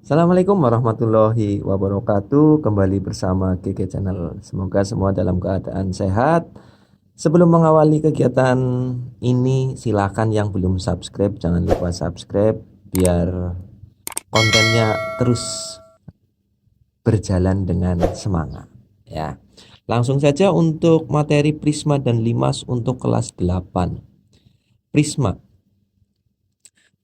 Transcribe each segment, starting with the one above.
Assalamualaikum warahmatullahi wabarakatuh. Kembali bersama GG Channel. Semoga semua dalam keadaan sehat. Sebelum mengawali kegiatan ini, silakan yang belum subscribe jangan lupa subscribe biar kontennya terus berjalan dengan semangat ya. Langsung saja untuk materi Prisma dan Limas untuk kelas 8. Prisma.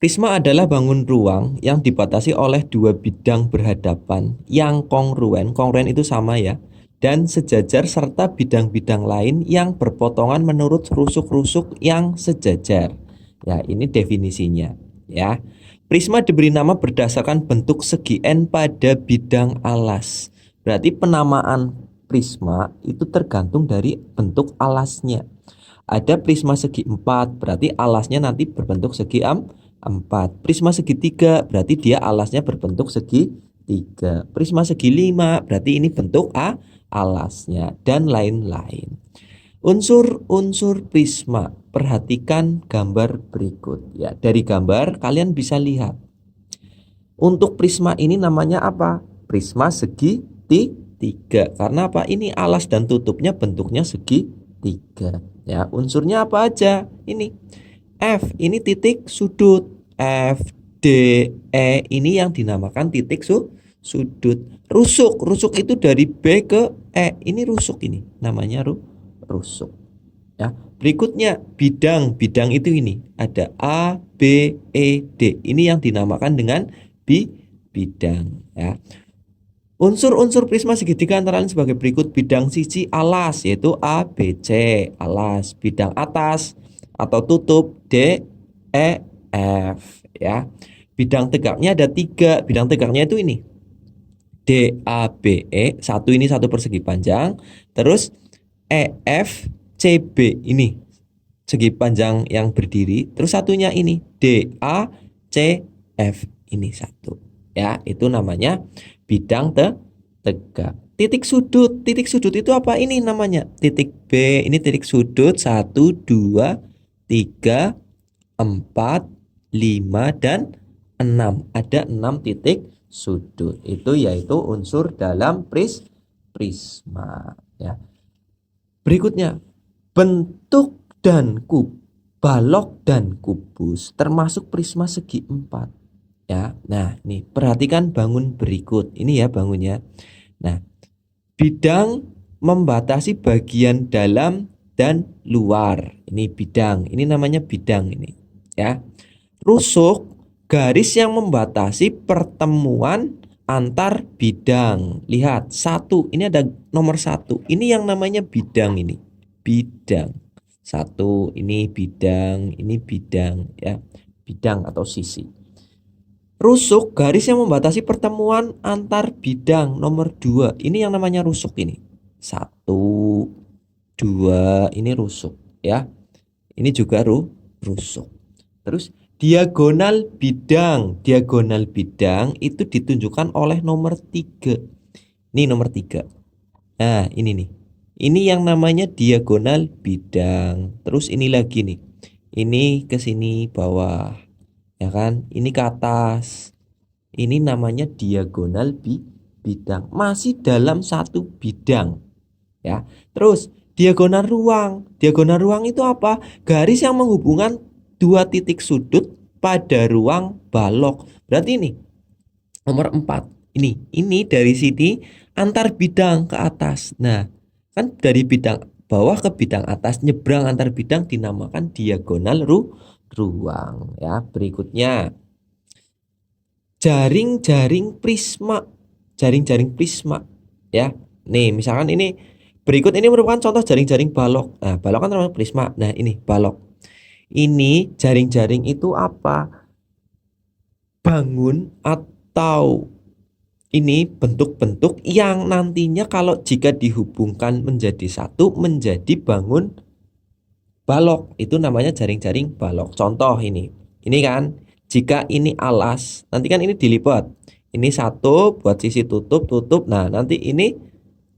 Prisma adalah bangun ruang yang dibatasi oleh dua bidang berhadapan yang kongruen. Kongruen itu sama ya. Dan sejajar serta bidang-bidang lain yang berpotongan menurut rusuk-rusuk yang sejajar. Ya, ini definisinya ya. Prisma diberi nama berdasarkan bentuk segi N pada bidang alas. Berarti penamaan prisma itu tergantung dari bentuk alasnya. Ada prisma segi 4, berarti alasnya nanti berbentuk segi 4. Prisma segitiga berarti dia alasnya berbentuk segi 3. Prisma segi 5 berarti ini bentuk alasnya dan lain-lain. Unsur-unsur prisma. Perhatikan gambar berikut ya. Dari gambar kalian bisa lihat. Untuk prisma ini namanya apa? Prisma segi 3. Karena apa? Ini alas dan tutupnya bentuknya segi 3. Ya, unsurnya apa aja? Ini F ini titik sudut, F, D, E ini yang dinamakan titik sudut. Rusuk itu dari B ke E. Ini rusuk ini, namanya rusuk. Ya, berikutnya bidang itu ini ada A, B, E, D. Ini yang dinamakan dengan bidang. Ya. Unsur-unsur prisma segitiga antara lain sebagai berikut. Bidang sisi alas yaitu A, B, C, alas. Bidang atas atau tutup D, E, F ya. Bidang tegaknya ada 3. Bidang tegaknya itu ini D, A, B, E. Satu ini satu persegi panjang. Terus E, F, C, B ini segi panjang yang berdiri. Terus satunya ini D, A, C, F ini satu. Ya, itu namanya bidang tegak. Titik sudut itu apa? Ini namanya titik B. Ini titik sudut 1, 2, 3, 4, 5 dan 6. Ada 6 titik sudut. Itu yaitu unsur dalam prisma ya. Berikutnya bentuk dan balok dan kubus termasuk prisma segi 4 ya. Nah, nih perhatikan bangun berikut. Ini ya bangunnya. Nah, bidang membatasi bagian dalam dan luar. Ini bidang. Ini namanya bidang ini, ya. Rusuk garis yang membatasi pertemuan antar bidang. Lihat, satu. Ini ada nomor 1. Ini yang namanya bidang ini. Bidang. Satu, ini bidang ya. Bidang atau sisi. Rusuk garis yang membatasi pertemuan antar bidang nomor 2. Ini yang namanya rusuk ini. 1, 2 ini rusuk ya. Ini juga rusuk. Terus diagonal bidang. Diagonal bidang itu ditunjukkan oleh nomor 3. Ini nomor 3. Nah, ini nih. Ini yang namanya diagonal bidang. Terus ini lagi nih. Ini ke sini bawah. Ya kan? Ini ke atas. Ini namanya diagonal bidang. Masih dalam satu bidang. Ya. Terus diagonal ruang. Diagonal ruang itu apa? Garis yang menghubungkan dua titik sudut pada ruang balok. Berarti ini nomor 4. Ini dari sini antar bidang ke atas. Nah, kan dari bidang bawah ke bidang atas nyebrang antar bidang dinamakan diagonal ruang ya. Berikutnya jaring-jaring prisma. Jaring-jaring prisma ya. Nih, misalkan ini berikut ini merupakan contoh jaring-jaring balok. Nah, balok kan termasuk prisma. Nah, ini balok. Ini jaring-jaring itu apa? Bangun atau ini bentuk-bentuk yang nantinya kalau jika dihubungkan menjadi satu menjadi bangun balok. Itu namanya jaring-jaring balok. Contoh ini. Ini kan jika ini alas, nanti kan ini dilipat. Ini satu buat sisi tutup. Nah, nanti ini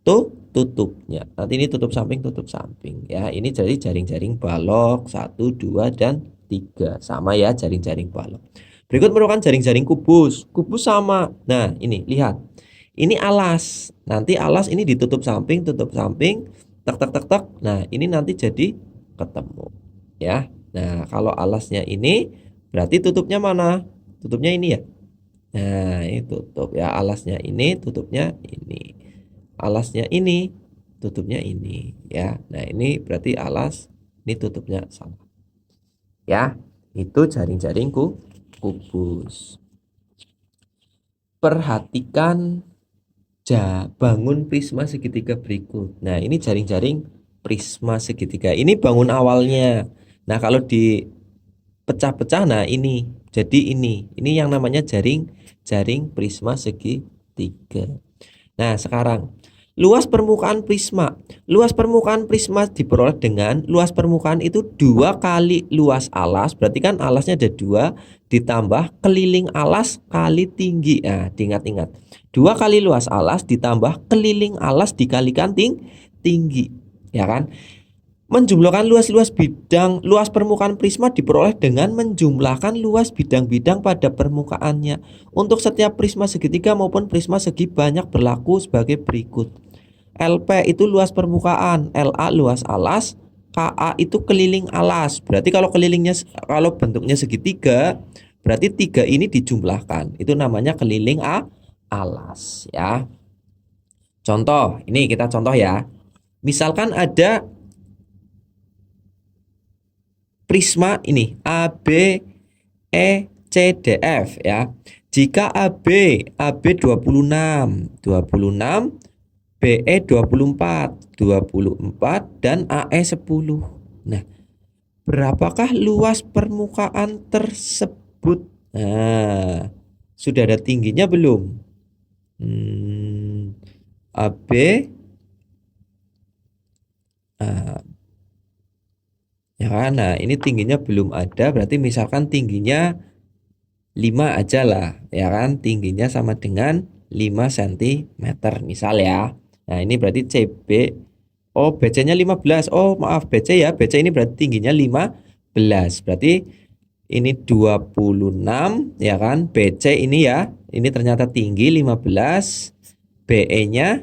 tuh tutupnya. Nanti ini tutup samping ya. Ini jadi jaring-jaring balok 1, 2 dan 3. Sama ya jaring-jaring balok. Berikut merupakan jaring-jaring kubus. Kubus sama. Nah, ini lihat. Ini alas. Nanti alas ini ditutup samping, tak tak tak tak. Nah, ini nanti jadi ketemu. Ya. Nah, kalau alasnya ini berarti tutupnya mana? Tutupnya ini ya. Nah, ini tutup ya. Alasnya ini, tutupnya ini. Alasnya ini, tutupnya ini ya. Nah, ini berarti alas, ini tutupnya sama. Ya, itu jaring-jaring kubus. Perhatikan bangun prisma segitiga berikut. Nah, ini jaring-jaring prisma segitiga. Ini bangun awalnya. Nah, kalau dipecah-pecah, nah ini. Jadi ini yang namanya jaring prisma segitiga. Nah, sekarang luas permukaan prisma. Luas permukaan prisma diperoleh dengan luas permukaan itu 2 kali luas alas. Berarti kan alasnya ada 2 ditambah keliling alas kali tinggi. Nah, diingat-ingat. 2 kali luas alas ditambah keliling alas dikalikan tinggi. Ya kan? Menjumlahkan luas permukaan prisma diperoleh dengan menjumlahkan luas bidang-bidang pada permukaannya. Untuk setiap prisma segitiga maupun prisma segi banyak berlaku sebagai berikut. LP itu luas permukaan, LA luas alas, KA itu keliling alas. Berarti kalau bentuknya segitiga, berarti 3 ini dijumlahkan. Itu namanya keliling alas ya. Contoh, ini kita contoh ya. Misalkan ada prisma ini A, B, E, C, D, F ya. Jika AB 26, BE 24 dan AE 10. Nah, berapakah luas permukaan tersebut? Nah, sudah ada tingginya belum? AB ya kan? Nah, ini tingginya belum ada, berarti misalkan tingginya 5 aja lah, ya kan? Tingginya sama dengan 5 cm misal ya. Nah, ini berarti CB. Oh, BC-nya 15. Oh, maaf, BC ya. BC ini berarti tingginya 15. Berarti ini 26, ya kan? BC ini ya. Ini ternyata tinggi 15. BE-nya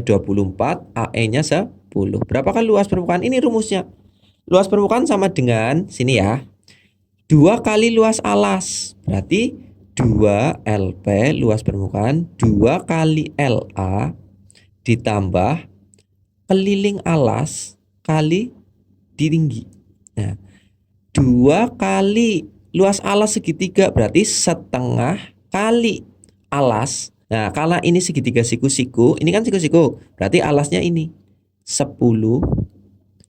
24, AE-nya 10. Berapakah luas permukaan? Ini rumusnya. Luas permukaan sama dengan sini ya. 2 kali luas alas. Berarti 2 LP luas permukaan 2 kali LA ditambah keliling alas kali tinggi. Nah, 2 kali luas alas segitiga berarti setengah kali alas. Nah, kalau ini segitiga siku-siku, ini kan siku-siku. Berarti alasnya ini 10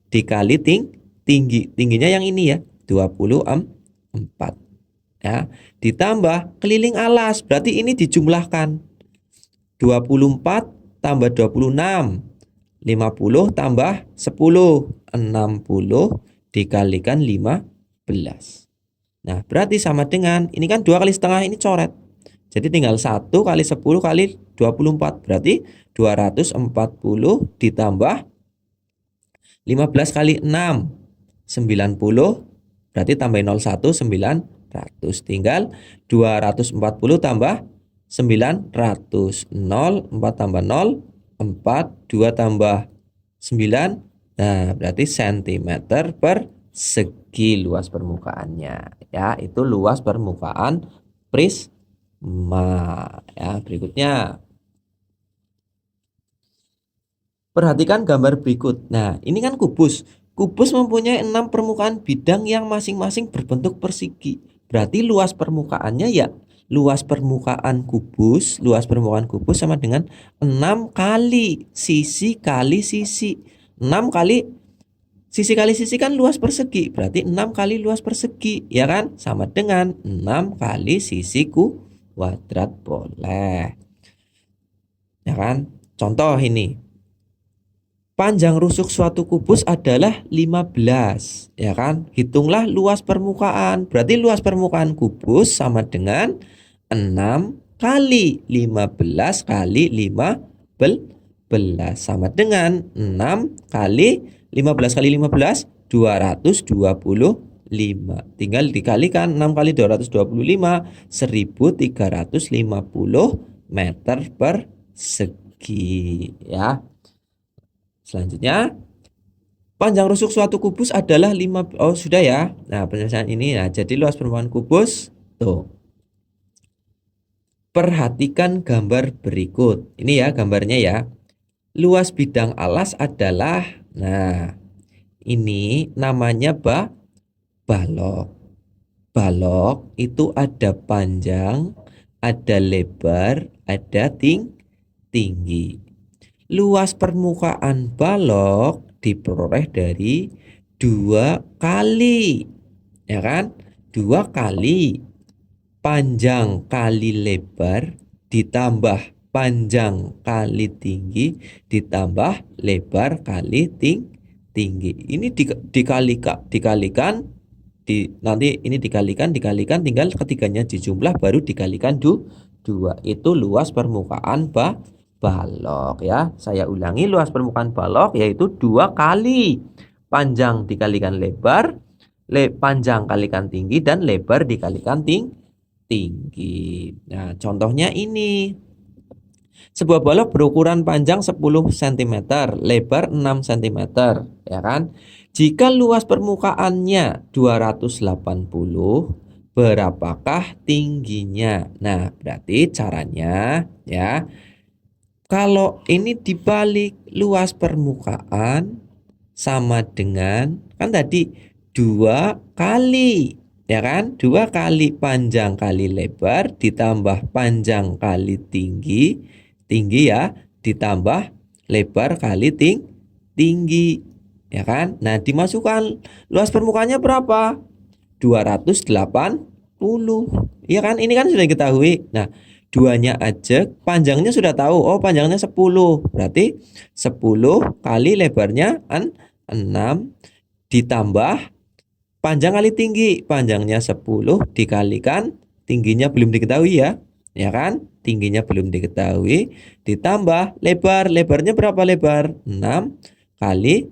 dikali tinggi. Tingginya yang ini ya, 24 ya. Ditambah keliling alas, berarti ini dijumlahkan. 24 tambah 26, 50 tambah 10, 60 dikalikan 15. Nah, berarti sama dengan ini kan 2 kali setengah, ini coret. Jadi tinggal 1 kali 10 kali 24, berarti 240 ditambah 15 kali 6, 90, berarti tambahin 01, 900. Tinggal 240 tambah 900. 0, 4 tambah 0, 4, 2 tambah 9. Nah, berarti cm persegi luas permukaannya. Ya, itu luas permukaan prisma. Ya, berikutnya. Perhatikan gambar berikut. Nah, ini kan kubus. Kubus mempunyai 6 permukaan bidang yang masing-masing berbentuk persegi. Berarti luas permukaannya ya luas permukaan kubus sama dengan 6 kali sisi kali sisi. 6 kali sisi kan luas persegi. Berarti 6 kali luas persegi, ya kan? Sama dengan 6 kali sisi kuadrat boleh. Ya kan? Contoh ini. Panjang rusuk suatu kubus adalah 15, ya kan? Hitunglah luas permukaan. Berarti luas permukaan kubus sama dengan 6 kali 15 kali 15 sama dengan 6 kali 15 kali 15, 220 Tinggal dikalikan 6 kali 225, 1350 meter persegi ya. Selanjutnya, panjang rusuk suatu kubus adalah 5. Oh, sudah ya. Nah, penyelesaian ini. Nah, jadi luas permukaan kubus tuh. Perhatikan gambar berikut. Ini ya gambarnya ya. Luas bidang alas adalah, nah, ini namanya balok. Balok itu ada panjang, ada lebar, ada tinggi. Luas permukaan balok diperoleh dari 2 kali, ya kan? 2 kali panjang kali lebar ditambah panjang kali tinggi ditambah lebar kali tinggi. Ini dikalikan nanti ini dikalikan tinggal ketiganya dijumlah baru dikalikan 2. Itu luas permukaan balok ya. Saya ulangi, luas permukaan balok yaitu 2 kali panjang dikalikan lebar, panjang kalikan tinggi, dan lebar dikalikan tinggi. Nah, contohnya ini. Sebuah balok berukuran panjang 10 cm, lebar 6 cm, ya kan? Jika luas permukaannya 280, berapakah tingginya? Nah, berarti caranya ya, kalau ini dibalik, luas permukaan sama dengan, kan tadi 2 kali, ya kan? 2 kali panjang kali lebar ditambah panjang kali tinggi ya, ditambah lebar kali tinggi, ya kan? Nah, dimasukkan luas permukaannya berapa? 280, ya kan? Ini kan sudah diketahui. Nah, duanya aja, panjangnya sudah tahu. Oh, panjangnya 10. Berarti 10 kali lebarnya 6 ditambah panjang kali tinggi. Panjangnya 10 dikalikan tingginya belum diketahui ya. Ya kan? Tingginya belum diketahui ditambah lebar. Lebarnya berapa lebar? 6 kali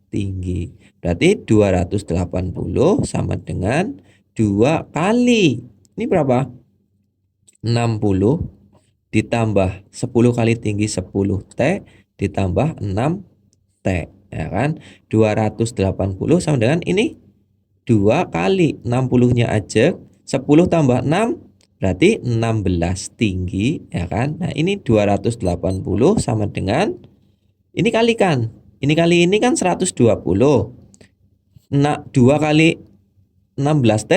tinggi. Berarti 280 sama dengan 2 kali. Ini berapa? 60 ditambah 10 kali tinggi 10T ditambah 6T, ya kan? 280 sama dengan ini 2 kali 60-nya aja, 10 tambah 6 berarti 16 tinggi, ya kan? Nah, ini 280 sama dengan ini kalikan. Ini kali ini kan 120. Nah, 2 kali 16T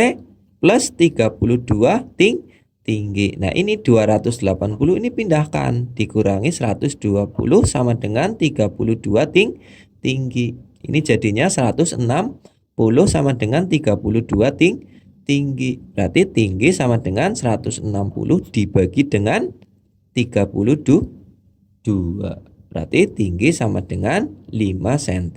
plus 32 tinggi. Nah, ini 280 ini pindahkan, dikurangi 120 sama dengan 32 tinggi. Ini jadinya 160 sama dengan 32 tinggi. Berarti tinggi sama dengan 160 dibagi dengan 32. Berarti tinggi sama dengan 5 cm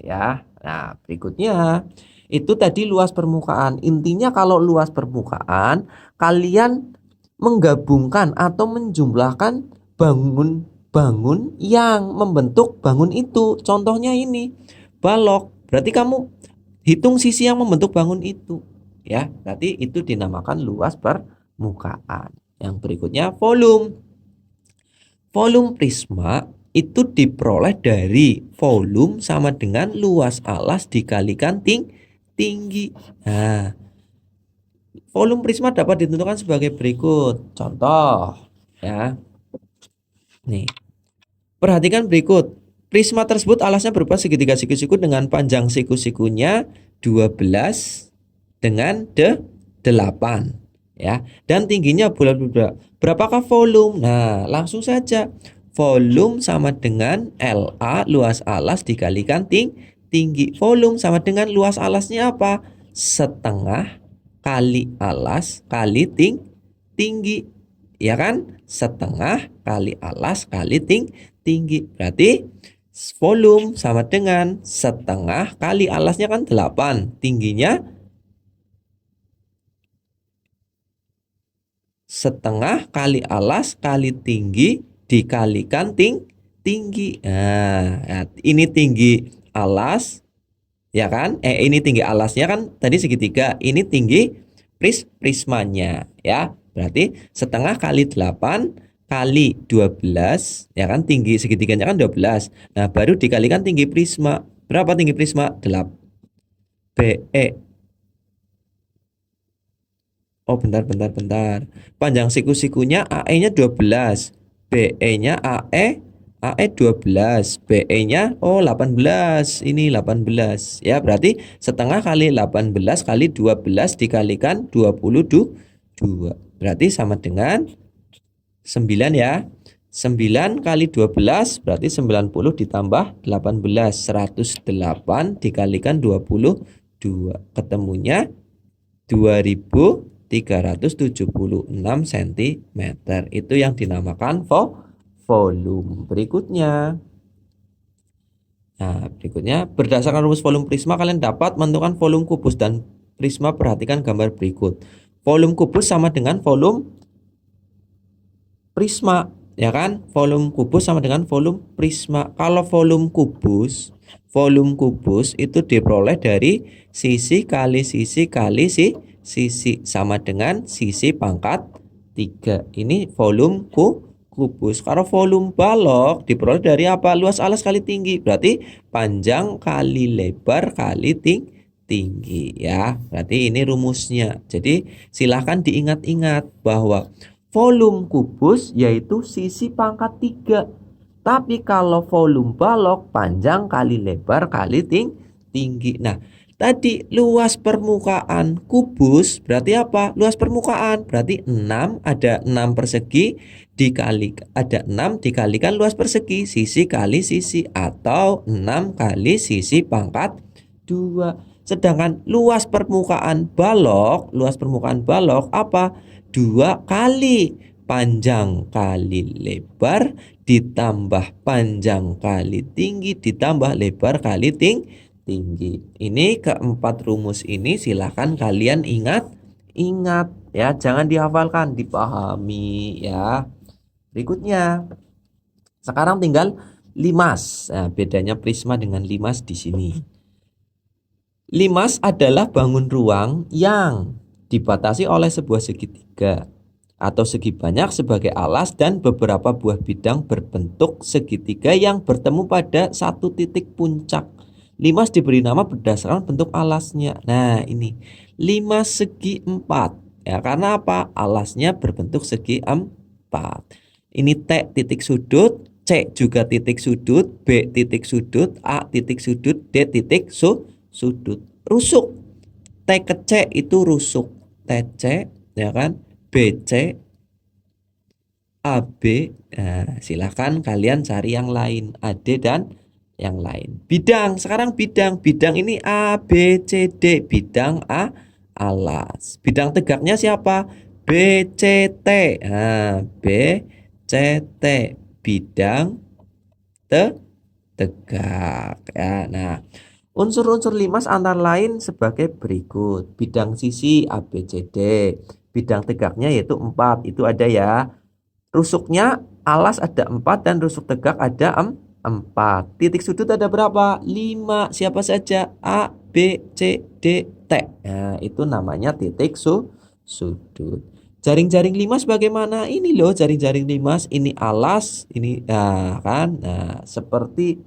ya. Nah, berikutnya itu tadi luas permukaan. Intinya kalau luas permukaan, kalian menggabungkan atau menjumlahkan bangun yang membentuk bangun itu. Contohnya ini, balok. Berarti kamu hitung sisi yang membentuk bangun itu. Ya, berarti itu dinamakan luas permukaan. Yang berikutnya volume. Volume prisma itu diperoleh dari volume sama dengan luas alas dikalikan tinggi. Nah, volume prisma dapat ditentukan sebagai berikut. Contoh ya. Nih. Perhatikan berikut. Prisma tersebut alasnya berupa segitiga siku-siku dengan panjang siku-sikunya 12 dengan 8 ya. Dan tingginya bulat-bulat. Berapakah volume? Nah, langsung saja. Volume sama dengan LA, luas alas dikalikan tinggi. Volume sama dengan luas alasnya apa? Setengah kali alas kali tinggi. Ya kan? Setengah kali alas kali tinggi. Berarti volume sama dengan setengah kali alasnya kan 8. Tingginya setengah kali alas kali tinggi dikalikan tinggi. Nah, ini tinggi alas Ya kan? Ini tinggi alasnya kan tadi segitiga, ini tinggi prismanya ya. Berarti setengah kali 8 kali 12 ya kan, tinggi segitiganya kan 12. Nah, baru dikalikan tinggi prisma. Berapa tinggi prisma? 8 BE. Oh, bentar. Panjang siku-sikunya AE-nya 12. BE-nya AE 12. BE-nya 18. Ini 18. Ya, berarti setengah kali 18 kali 12 dikalikan 22. Berarti sama dengan 9 ya. 9 kali 12 berarti 90 ditambah 18. 108 dikalikan 22. Ketemunya 2376 cm. Itu yang dinamakan volume. Berikutnya. Nah, berikutnya berdasarkan rumus volume prisma kalian dapat menentukan volume kubus dan prisma. Perhatikan gambar berikut. Volume kubus sama dengan volume prisma, ya kan? Volume kubus sama dengan volume prisma. Kalau volume kubus itu diperoleh dari sisi kali sisi kali sisi sama dengan sisi pangkat 3. Ini volume kubus. Kalau volume balok diperoleh dari apa? Luas alas kali tinggi. Berarti panjang kali lebar kali tinggi ya. Berarti ini rumusnya. Jadi silahkan diingat-ingat bahwa volume kubus yaitu sisi pangkat 3. Tapi kalau volume balok panjang kali lebar kali tinggi. Nah, tadi luas permukaan kubus berarti apa? Luas permukaan berarti 6, ada 6 persegi dikali ada 6 dikalikan luas persegi, sisi kali sisi, atau 6 kali sisi pangkat 2. Sedangkan luas permukaan balok apa? 2 kali panjang kali lebar ditambah panjang kali tinggi ditambah lebar kali tinggi. Ini keempat rumus ini silahkan kalian ingat ya, jangan dihafalkan, dipahami ya. Berikutnya, sekarang tinggal limas. Nah, bedanya prisma dengan limas di sini. Limas adalah bangun ruang yang dibatasi oleh sebuah segitiga atau segi banyak sebagai alas dan beberapa buah bidang berbentuk segitiga yang bertemu pada satu titik puncak. Limas diberi nama berdasarkan bentuk alasnya. Nah, ini limas segi 4 ya, karena apa? Alasnya berbentuk segi 4. Ini T titik sudut, C juga titik sudut, B titik sudut, A titik sudut, D titik sudut. Rusuk T ke C itu rusuk TC ya kan, BC, AB. Nah, silahkan kalian cari yang lain, AD dan yang lain. Bidang, sekarang bidang ini A B C D, bidang A alas. Bidang tegaknya siapa? BCT. Nah, BCT bidang tegak ya. Nah, unsur-unsur limas antara lain sebagai berikut. Bidang sisi ABCD. Bidang tegaknya yaitu 4. Itu ada ya. Rusuknya alas ada 4 dan rusuk tegak ada 4. Titik sudut ada berapa? 5. Siapa saja? A, B, C, D, T. Nah, itu namanya titik sudut. Jaring-jaring limas bagaimana? Ini loh jaring-jaring limas. Ini alas, ini kan. Nah, seperti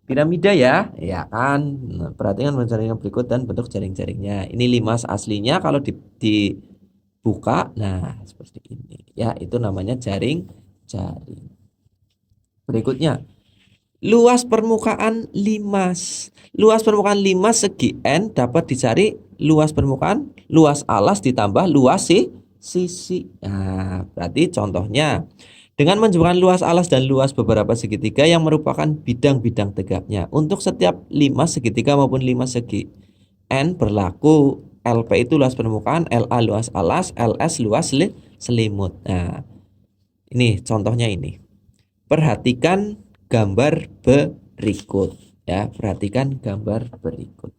piramida ya, ya kan. Nah, perhatikan jaring yang berikut dan bentuk jaring-jaringnya. Ini limas aslinya, kalau dibuka, nah seperti ini. Ya, itu namanya jaring. Berikutnya, luas permukaan limas. Luas permukaan limas segi N dapat dicari luas alas ditambah luas sisi. Nah, berarti contohnya dengan menjumlahkan luas alas dan luas beberapa segitiga yang merupakan bidang-bidang tegaknya. Untuk setiap limas segitiga maupun limas segi N berlaku LP itu luas permukaan, LA luas alas, LS luas selimut. Nah, ini contohnya ini. Perhatikan gambar berikut ya, perhatikan gambar berikut.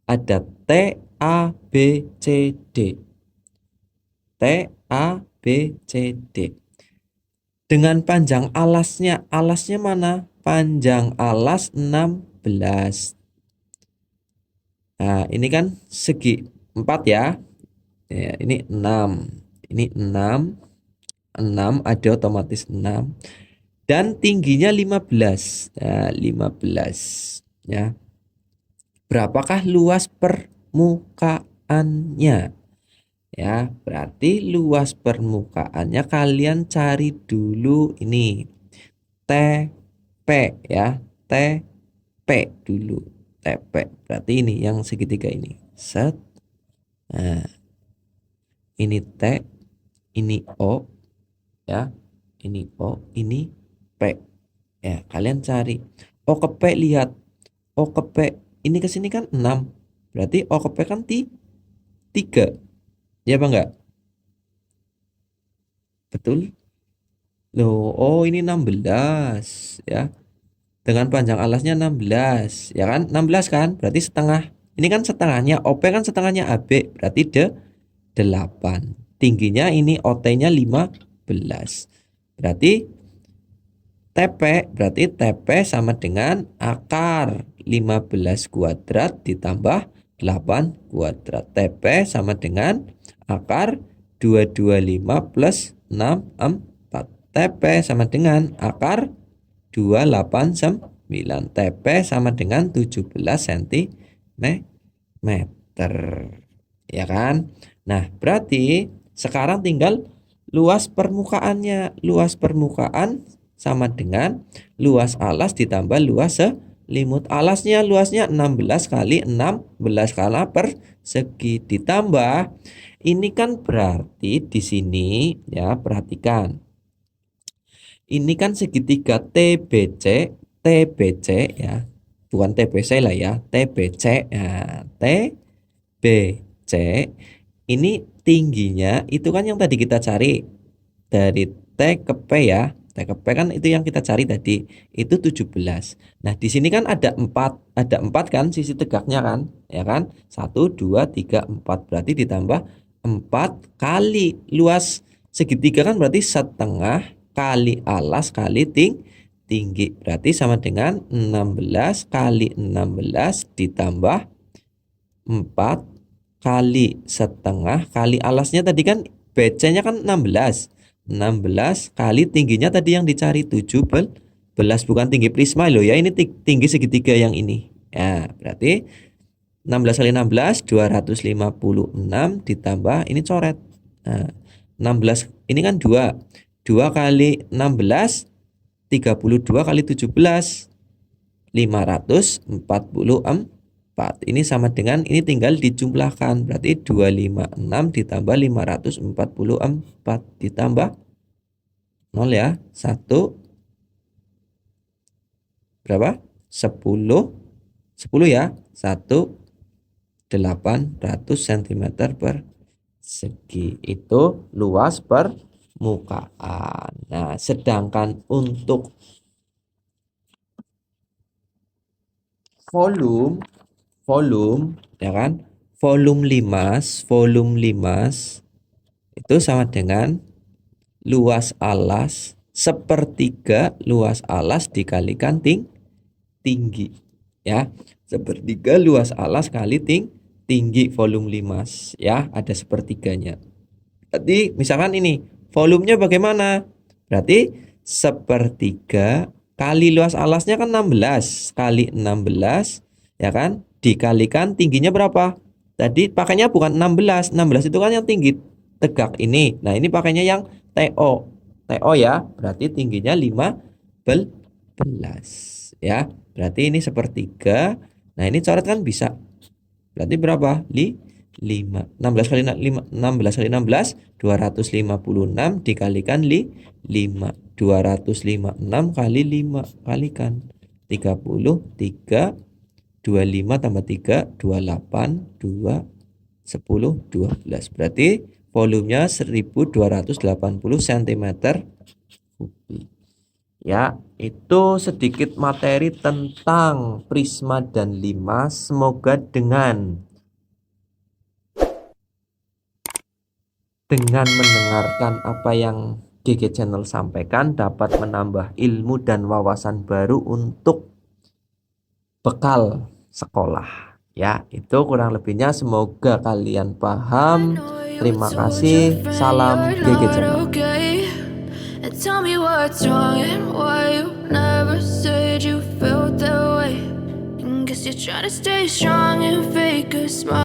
Ada T A B C D. T A B C D. Dengan panjang alasnya mana? Panjang alas 16. Nah, ini kan segi 4 ya. Ya, ini 6. Ini 6 ada otomatis 6 dan tingginya 15. Nah, 15 ya. Berapakah luas permukaannya? Ya, berarti luas permukaannya kalian cari dulu ini TP ya. TP dulu. TP. Berarti ini yang segitiga ini. Set. Nah, ini T, ini O ya. Ini O, ini P. Ya, kalian cari. O ke P lihat. O ke P ini ke sini kan 6. Berarti O ke P kan 3. Ya apa enggak? Betul? Loh, oh ini 16 ya. Dengan panjang alasnya 16, ya kan? 16 kan? Berarti setengah. Ini kan setengahnya, OP kan setengahnya AB, berarti 8. Tingginya ini OT-nya 15. Berarti TP sama dengan akar 15 kuadrat ditambah 8 kuadrat. TP sama dengan akar 225 plus 64. TP sama dengan akar 289. TP sama dengan 17 cm. Ya kan? Nah, berarti sekarang tinggal luas permukaannya. Luas permukaan sama dengan luas alas ditambah luas selimut. Alasnya luasnya 16 kali 16 skala persegi ditambah ini kan berarti di sini ya, perhatikan. Ini kan segitiga TBC, TBC ya. Bukan TBC lah ya, TBC. Nah, TBC ini tingginya itu kan yang tadi kita cari dari T ke P ya. T ke P kan itu yang kita cari tadi. Itu 17. Nah, di sini kan ada 4. Ada 4 kan sisi tegaknya kan? Ya kan? 1 2 3 4 berarti ditambah 4 kali luas segitiga kan berarti setengah kali alas kali tinggi. Berarti sama dengan 16 kali 16 ditambah 4 kali setengah kali alasnya tadi kan BC-nya kan 16. 16 kali tingginya tadi yang dicari 17, bukan tinggi prisma loh ya, ini tinggi segitiga yang ini. Ya, berarti 16 kali 16 256 ditambah ini coret. Nah, 16 ini kan 2. 2 kali 16 32 kali 17 544. Ini sama dengan ini tinggal dijumlahkan. Berarti 256 ditambah 544 ditambah 0 ya. 1 berapa? 10. 10 ya. 1/800 cm persegi. Itu luas permukaan. Nah, sedangkan untuk volume ya kan, volume limas itu sama dengan luas alas sepertiga luas alas dikalikan tinggi ya, sepertiga luas alas kali tinggi volume limas ya, ada sepertiganya. Berarti misalkan ini volumenya bagaimana? Berarti sepertiga kali luas alasnya kan 16 kali 16 ya kan, dikalikan tingginya berapa? Tadi pakainya bukan 16. 16 itu kan yang tinggi tegak ini. Nah, ini pakainya yang TO. TO ya, berarti tingginya 15 ya. Berarti ini sepertiga. Nah, ini coret kan bisa. Berarti berapa? 5. 16 kali 5, 16 kali 16 256 dikalikan 5. 256 kali 5 kalikan 33. 25 tambah 3 28 2 10 12. Berarti volumenya 1280 cm kubik. Ya, itu sedikit materi tentang prisma dan limas. Semoga dengan mendengarkan apa yang GG Channel sampaikan dapat menambah ilmu dan wawasan baru untuk bekal sekolah Ya, itu kurang lebihnya, semoga kalian I paham. know you Terima told your kasih. friend Salam you're GG not Channel. okay. And tell me what's wrong and why you never said you felt that way. And guess you're trying to stay strong and fake a smile.